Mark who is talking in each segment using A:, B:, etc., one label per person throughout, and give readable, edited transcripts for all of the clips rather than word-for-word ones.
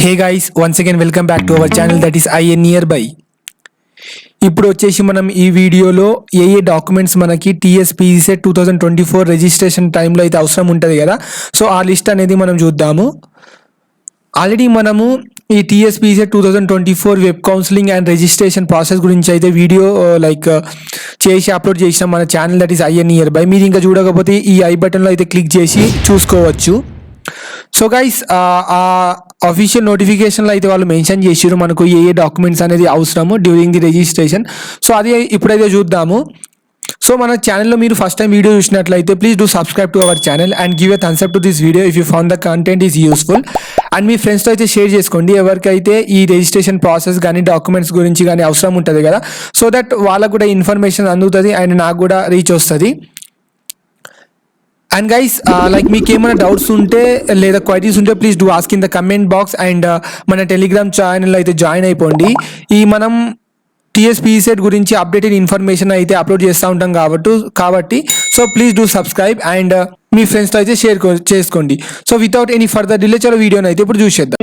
A: Hey guys, once again welcome back to our channel that is IN Nearby. ఇప్పుడు వచ్చేసి మనం ఈ వీడియోలో ఏ డాక్యుమెంట్స్ మనకి టీఎస్పీసీ 2024 రిజిస్ట్రేషన్ టైంలో అయితే అవసరం ఉంటుంది కదా, సో ఆ లిస్ట్ అనేది మనం చూద్దాము. ఆల్రెడీ మనము ఈ TSPC 2024 web counselling and registration process గురించి అయితే వీడియో చేసి అప్లోడ్ చేసినాం మన channel that is IN Nearby. మీరు ఇంకా చూడకపోతే ఈ ఐ బటన్లో అయితే క్లిక్ చేసి చూసుకోవచ్చు. సో గైస్, ఆ అఫీషియల్ నోటిఫికేషన్లో అయితే వాళ్ళు మెన్షన్ చేసారు మనకు ఏ డాక్యుమెంట్స్ అనేది అవసరము డ్యూరింగ్ ది రిజిస్ట్రేషన్. సో అది ఇప్పుడైతే చూద్దాము. సో మన ఛానల్లో మీరు ఫస్ట్ టైం వీడియో చూసినట్లయితే please do subscribe to our channel and give a thumbs up to this video if you found the content is useful. And మీ ఫ్రెండ్స్తో అయితే షేర్ చేసుకోండి ఎవరికైతే ఈ రిజిస్ట్రేషన్ ప్రాసెస్ కానీ డాక్యుమెంట్స్ గురించి కానీ అవసరం ఉంటుంది కదా, సో దట్ వాళ్ళకు కూడా ఇన్ఫర్మేషన్ అందుతుంది అండ్ నాకు కూడా రీచ్ వస్తుంది. అండ్ గైస్, మీకు ఏమైనా డౌట్స్ ఉంటే లేదా క్వైరీస్ ఉంటే please do ask in the comment box and మన టెలిగ్రామ్ ఛానల్లో అయితే జాయిన్ అయిపోండి. ఈ మనం టీఎస్పీసెట్ గురించి అప్డేటెడ్ ఇన్ఫర్మేషన్ అయితే అప్లోడ్ చేస్తూ ఉంటాం కాబట్టి so please do subscribe and మీ ఫ్రెండ్స్తో అయితే షేర్ చేసుకోండి. So without any further delay చలో వీడియోని అయితే ఇప్పుడు చూసేద్దాం.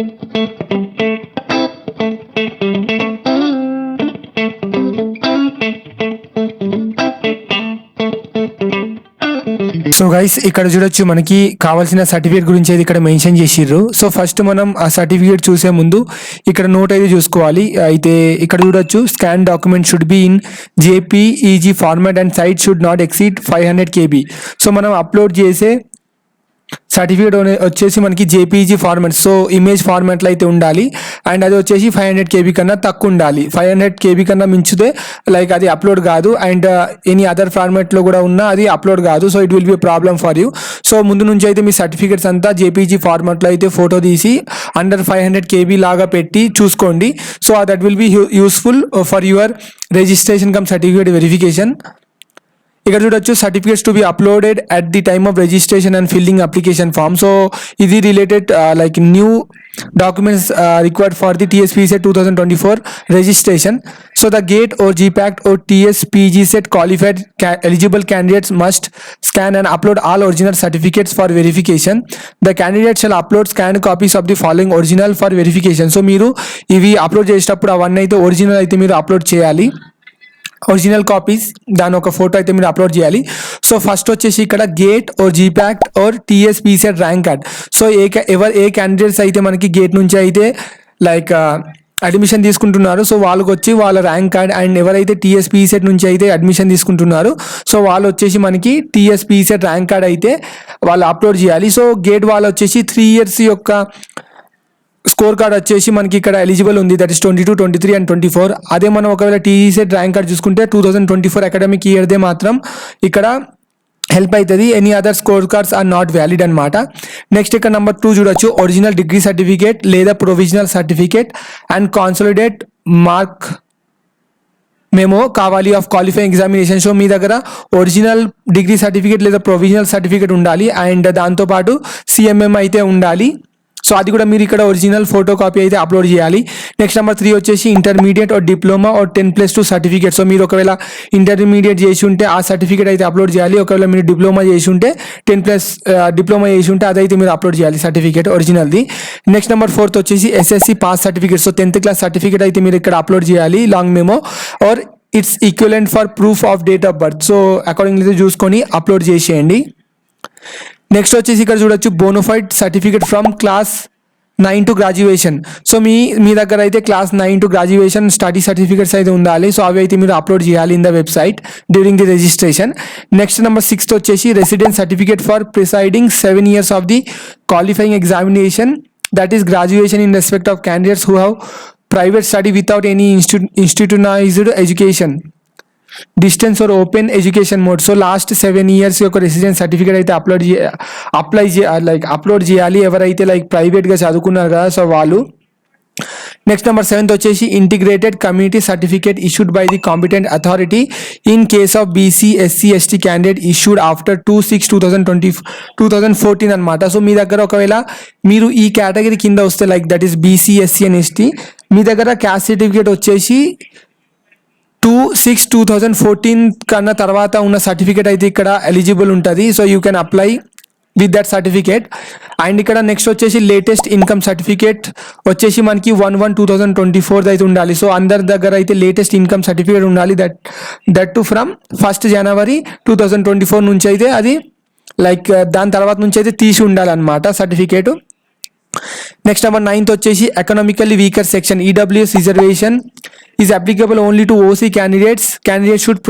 A: సో గైస్, ఇక్కడ చూడొచ్చు మనకి కావాల్సిన సర్టిఫికేట్ గురించి అయితే ఇక్కడ మెన్షన్ చేసిర్రు. సో ఫస్ట్ మనం ఆ సర్టిఫికేట్ చూసే ముందు ఇక్కడ నోట్ అయితే చూసుకోవాలి. అయితే ఇక్కడ చూడొచ్చు scan document should be in JPEG format and size should not exceed 500 KB. So మనం అప్లోడ్ చేసే సర్టిఫికేట్ వచ్చేసి మనకి జేపీజీ ఫార్మాట్, సో ఇమేజ్ ఫార్మాట్లో అయితే ఉండాలి అండ్ అది వచ్చేసి 500 KB కన్నా తక్కువ ఉండాలి. 500 KB కన్నా మించితే అది అప్లోడ్ కాదు అండ్ ఎనీ అదర్ ఫార్మాట్లో కూడా ఉన్నా అది అప్లోడ్ కాదు. So it will be problem for you. So ముందు నుంచి అయితే మీ సర్టిఫికేట్స్ అంతా జేపీజీ ఫార్మాట్లో అయితే ఫోటో తీసి అండర్ 500 KB లాగా పెట్టి చూసుకోండి. So that will be useful for your registration cum certificate verification. ఇక్కడ చూడొచ్చు certificates to be uploaded at the time of registration and filling application form. So ఇది related new documents required for the TSPC 2024 registration. So the GATE or GPACT or TSPGCET qualified eligible candidates must scan and upload all original certificates for verification. The candidate shall upload scanned copies of the following original for verification. So మీరు ఇవి upload చేసేటప్పుడు అవన్నీ అయితే original అయితే మీరు upload చేయాలి. Original copies దాని ఒక ఫోటో అయితే మీరు అప్లోడ్ చేయాలి. సో ఫస్ట్ వచ్చేసి ఇక్కడ GATE or GPAT or TSPECET rank card. So ఏ క్యాండిడేట్స్ అయితే మనకి గేట్ నుంచి అయితే అడ్మిషన్ తీసుకుంటున్నారు సో వాళ్ళకి వచ్చి వాళ్ళ ర్యాంక్ కార్డ్ అండ్ ఎవరైతే టీఎస్పీసెట్ నుంచి అయితే అడ్మిషన్ తీసుకుంటున్నారు సో వాళ్ళు వచ్చేసి మనకి టీఎస్పీసెట్ ర్యాంక్ కార్డ్ అయితే వాళ్ళు అప్లోడ్ చేయాలి. సో గేట్ వాళ్ళు వచ్చేసి 3 years యొక్క స్కోర్ కార్డ్ వచ్చేసి మనకి ఇక్కడ ఎలిజిబుల్ ఉంది, దట్ ఇస్ 22, 23 అండ్ 24. అదే మనం ఒకవేళ టీసెట్ ర్యాంక్ కార్డ్ చూసుకుంటే 2024 అకాడమిక్ ఇయర్దే మాత్రం ఇక్కడ హెల్ప్ అవుతుంది. Any other score cards are not valid అనమాట. నెక్స్ట్ ఇక్కడ నెంబర్ 2 చూడొచ్చు ఒరిజినల్ డిగ్రీ సర్టిఫికేట్ లేదా provisional certificate and consolidate mark memo కావాలి ఆఫ్ క్వాలిఫైయింగ్ ఎగ్జామినేషన్. సో మీ దగ్గర ఒరిజినల్ డిగ్రీ సర్టిఫికేట్ లేదా ప్రొవిజనల్ సర్టిఫికేట్ ఉండాలి అండ్ దాంతోపాటు CMM అయితే ఉండాలి. సో అది కూడా మీరు ఇక్కడ ఒరిజినల్ ఫోటో కాపీ అయితే అప్లోడ్ చేయాలి. నెక్స్ట్ నెంబర్ 3 వచ్చేసి intermediate or diploma or 10+2 certificate. So మీరు ఒకవేళ ఇంటర్మీడియట్ చేసి ఉంటే ఆ సర్టిఫికేట్ అయితే అప్లోడ్ చేయాలి. ఒకవేళ మీరు డిప్లొమా చేసి ఉంటే 10+ డిప్లొమా చేసి ఉంటే అదైతే మీరు అప్లోడ్ చేయాలి సర్టిఫికేట్ ఒరిజినల్ది. నెక్స్ట్ నెంబర్ 4 వచ్చేసి SSC pass certificate. So 10th class certificate అయితే మీరు ఇక్కడ అప్లోడ్ చేయాలి long memo or its equivalent for proof of date of birth. So accordingly చూసుకొని అప్లోడ్ చేసేయండి. నెక్స్ట్ వచ్చేసి ఇక్కడ చూడొచ్చు bonafide certificate from class 9 to graduation. So మీ దగ్గర అయితే class 9 to graduation study certificates అయితే ఉండాలి. సో అవి అయితే మీరు అప్లోడ్ చేయాలి in the website during the registration. Next number 6 వచ్చేసి residence certificate for presiding 7 years of the qualifying examination that is graduation in respect of candidates who have private study without any institutionalized education distance or open education mode. So last 7 years యొక్క residence certificate అయితే upload చేయాలి ఎవరైతే ప్రైవేట్గా చదువుకున్నారు కదా so వాళ్ళు. Next number 7 వచ్చేసి integrated community certificate issued by the competent authority in case of BC SC ST candidate issued after 2/6/2014 అనమాట. సో మీ దగ్గర ఒకవేళ మీరు ఈ కేటగిరీ కింద వస్తే that is BC SC and ST మీ దగ్గర క్యాస్ట్ సర్టిఫికేట్ వచ్చేసి 2/6/2014 కన్నా తర్వాత ఉన్న సర్టిఫికేట్ అయితే ఇక్కడ ఎలిజిబుల్ ఉంటుంది. So you can apply with that certificate. And ఇక్కడ నెక్స్ట్ వచ్చేసి లేటెస్ట్ ఇన్కమ్ సర్టిఫికేట్ వచ్చేసి మనకి 1/1/2024 అయితే ఉండాలి. సో అందరి దగ్గర అయితే లేటెస్ట్ ఇన్కమ్ సర్టిఫికేట్ ఉండాలి. That to from 1st January 2024 నుంచి అయితే అది లైక్ దాని తర్వాత నుంచి అయితే తీసి ఉండాలన్నమాట సర్టిఫికేట్. నెక్స్ట్ నెంబర్ 9th వచ్చేసి economically weaker section EWS reservation is applicable only to OC candidates should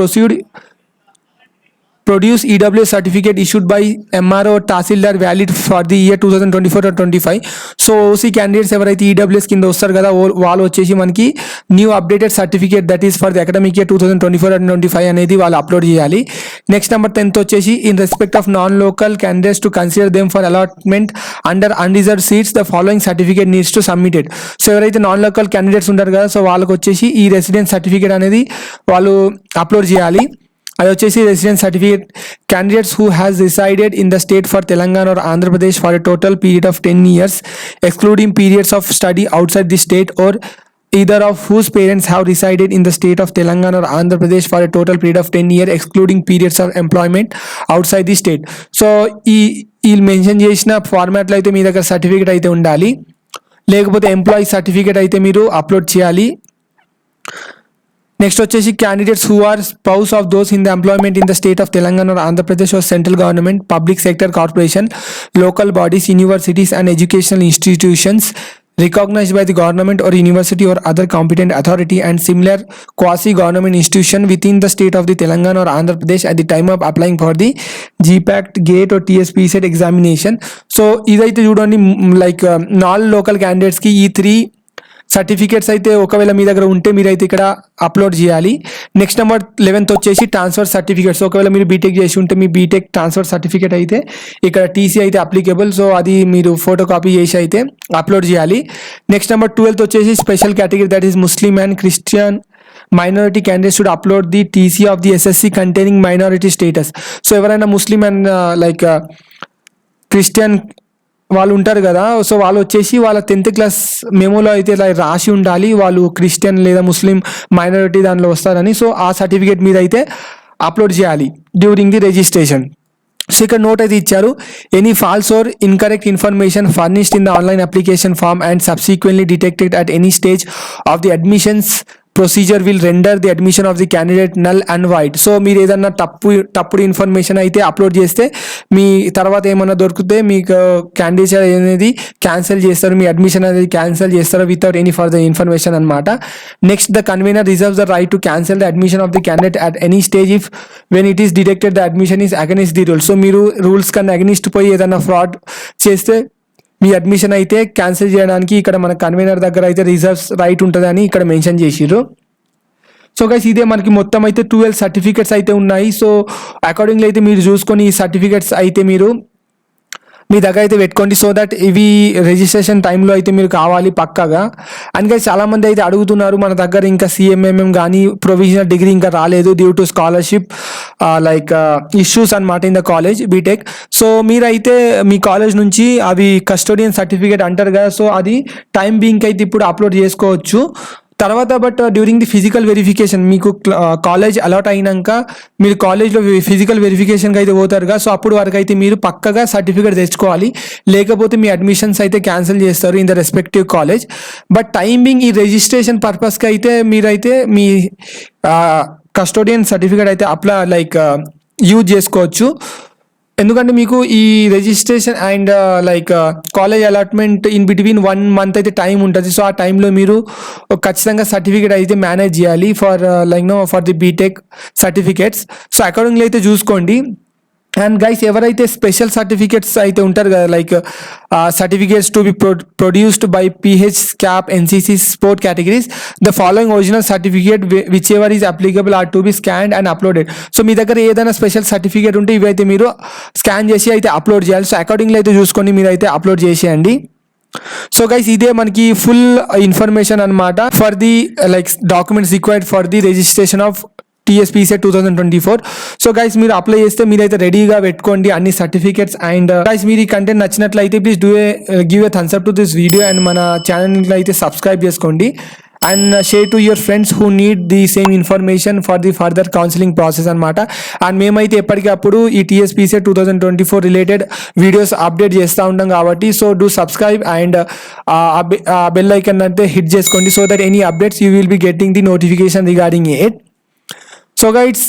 A: produce EWS certificate issued by MRO or Tahsildar valid for the year 2024 or 25. So OC candidates ఎవరైతే EWS కింద వస్తారు కదా వాళ్ళు వచ్చేసి మనకి new updated certificate that is for the academic year 2024 and 25 అనేది వాళ్ళు upload చేయాలి. నెక్స్ట్ నెంబర్ 10th వచ్చేసి in respect of non local candidates to consider them for allotment under unreserved seats the following certificate needs to submitted. So ఎవరైతే non local candidates ఉంటారు కదా so వాళ్ళకి వచ్చేసి ఈ రెసిడెన్స్ సర్టిఫికేట్ అనేది వాళ్ళు అప్లోడ్ చేయాలి. అది వచ్చేసి residence certificate candidates who has resided in the state for Telangana or Andhra Pradesh for a total period of 10 years excluding periods of study outside the state or either of whose parents have resided in the state of Telangana or Andhra Pradesh for a total period of 10 years excluding periods of employment outside the state. So ఈ mention చేసిన ఫార్మాట్లో అయితే మీ దగ్గర certificate అయితే ఉండాలి, లేకపోతే employee certificate అయితే మీరు అప్లోడ్ చేయాలి. నెక్స్ట్ వచ్చేసి candidates who are spouse of those in the employment in the state of Telangana or Andhra Pradesh or central government public sector corporation local bodies universities and educational institutions recognized by the government or university or other competent authority and similar quasi-government institution within the state of the Telangana or Andhra Pradesh at the time of applying for the GPAT, GATE or TSPSET examination. So ఇదైతే చూడండి like non local క్యాండిడేట్స్కి ఈ 3 certificates అయితే ఒకవేళ మీ దగ్గర ఉంటే మీరైతే ఇక్కడ అప్లోడ్ చేయాలి. నెక్స్ట్ నెంబర్ 11th వచ్చేసి ట్రాన్స్ఫర్ సర్టిఫికేట్స్. ఒకవేళ మీరు బీటెక్ చేసి ఉంటే మీ బీటెక్ ట్రాన్స్ఫర్ సర్టిఫికేట్ అయితే ఇక్కడ టీసీ అయితే అప్లికేబుల్. సో అది మీరు ఫోటో కాపీ చేసి అయితే అప్లోడ్ చేయాలి. నెక్స్ట్ నెంబర్ 12th వచ్చేసి special category that is Muslim and Christian minority candidates should upload the TC of the SSC containing minority status. So ఎవరైనా ముస్లిం అండ్ లైక్ క్రిస్టియన్ వాళ్ళు ఉంటారు కదా సో వాళ్ళు వచ్చేసి వాళ్ళ 10th class మెమోలో అయితే ఇలా రాసి ఉండాలి వాళ్ళు క్రిస్టియన్ లేదా ముస్లిం మైనారిటీ దానిలో వస్తారని. సో ఆ సర్టిఫికేట్ మీద అయితే అప్లోడ్ చేయాలి డ్యూరింగ్ ది రిజిస్ట్రేషన్. సో ఇక్కడ నోట్ అయితే ఇచ్చారు, any false or incorrect information furnished in the online application form and subsequently detected at any stage of the admissions procedure will render the admission of the candidate null and void. So మీరు ఏదన్నా తప్పుడు information అయితే upload చేస్తే మీ తర్వాత ఏమన్నా దొరికితే మీకు candidate అనేది క్యాన్సిల్ చేస్తారు, మీ అడ్మిషన్ అనేది క్యాన్సిల్ చేస్తారు వితౌట్ ఎనీ ఫర్దర్ ఇన్ఫర్మేషన్ అనమాట. Next the convener reserves the right to cancel the admission of the candidate at any stage if when it is detected the admission is against the rules. So మీరు rules కన్నా against పోయి ఏదన్నా fraud చేస్తే మీ admission అయితే cancel చేయడానికి ఇక్కడ మన convener దగ్గర అయితే రిజర్వ్స్ రైట్ ఉంటుందని ఇక్కడ మెన్షన్ చేసిర్రు. సో గైస్ ఇదే మనకి మొత్తం అయితే 12 సర్టిఫికేట్స్ అయితే ఉన్నాయి. సో అకార్డింగ్లీ అయితే మీరు చూసుకొని ఈ సర్టిఫికేట్స్ అయితే మీరు మీ దగ్గర అయితే పెట్టుకోండి సో దట్ ఇవి రిజిస్ట్రేషన్ టైంలో అయితే మీరు కావాలి పక్కాగా. అండ్ గైస్ చాలామంది అయితే అడుగుతున్నారు మన దగ్గర ఇంకా CMMM కానీ ప్రొవిజనల్ డిగ్రీ ఇంకా రాలేదు due to scholarship like issues అనమాట in the college B Tech. So మీరైతే మీ కాలేజ్ నుంచి అవి కస్టోడియన్ సర్టిఫికేట్ అంటారు కదా సో అది టైం బీయింగ్ అయితే ఇప్పుడు అప్లోడ్ చేసుకోవచ్చు తర్వాత. But during the physical verification మీకు కాలేజ్ అలాట్ అయినాక మీరు కాలేజ్లో ఫిజికల్ వెరిఫికేషన్కి అయితే పోతారు కదా సో అప్పుడు వరకు అయితే మీరు పక్కగా సర్టిఫికేట్ తెచ్చుకోవాలి, లేకపోతే మీ అడ్మిషన్స్ అయితే క్యాన్సిల్ చేస్తారు in the respective college. But timing ఈ రిజిస్ట్రేషన్ పర్పస్కి అయితే మీరైతే మీ కస్టోడియన్ సర్టిఫికేట్ అయితే లైక్ యూజ్ చేసుకోవచ్చు. ఎందుకంటే మీకు ఈ registration and like college allotment in between 1 month అయితే టైం ఉంటుంది. సో ఆ టైంలో మీరు ఖచ్చితంగా సర్టిఫికేట్ అయితే మేనేజ్ చేయాలి for like for the BTech certificates. So accordingly అయితే చూసుకోండి. అండ్ గైస్ ఎవరైతే స్పెషల్ సర్టిఫికేట్స్ అయితే ఉంటారు కదా like certificates to be produced by PH, CAP, NCC sport categories the following original certificate whichever is applicable are to be scanned and uploaded. So మీ దగ్గర ఏదైనా special certificate ఉంటే ఇవైతే మీరు స్కాన్ చేసి అయితే అప్లోడ్ చేయాలి. సో అకార్డింగ్లీ అయితే చూసుకొని మీరు అయితే అప్లోడ్ చేసేయండి. సో గైస్ ఇదే మనకి ఫుల్ ఇన్ఫర్మేషన్ అనమాట for the like documents required for the registration of TSPSET 2024. So guys మీరు అప్లై చేస్తే మీరైతే రెడీగా పెట్టుకోండి అన్ని సర్టిఫికేట్స్. అండ్ గైస్ మీరు ఈ కంటెంట్ నచ్చినట్లయితే please give a thumbs up to this video and మన ఛానల్ అయితే సబ్స్క్రైబ్ చేసుకోండి. And share to your friends who need the same information for the further counselling process అనమాట. అండ్ మేమైతే ఎప్పటికప్పుడు ఈ TSPSET 2024 రిలేటెడ్ వీడియోస్ అప్డేట్ చేస్తూ ఉంటాం కాబట్టి so do subscribe and bell icon అంటే హిట్ చేసుకోండి so that any updates you will be getting the notification regarding it. So guides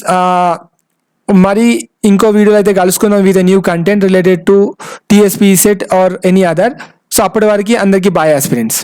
A: మరి ఇంకో వీడియోలో అయితే కలుసుకుందాం with new content related to TSPSET or any other. So అప్పటి వరకు అందరికీ బాయ్ ఆస్పిరెంట్స్.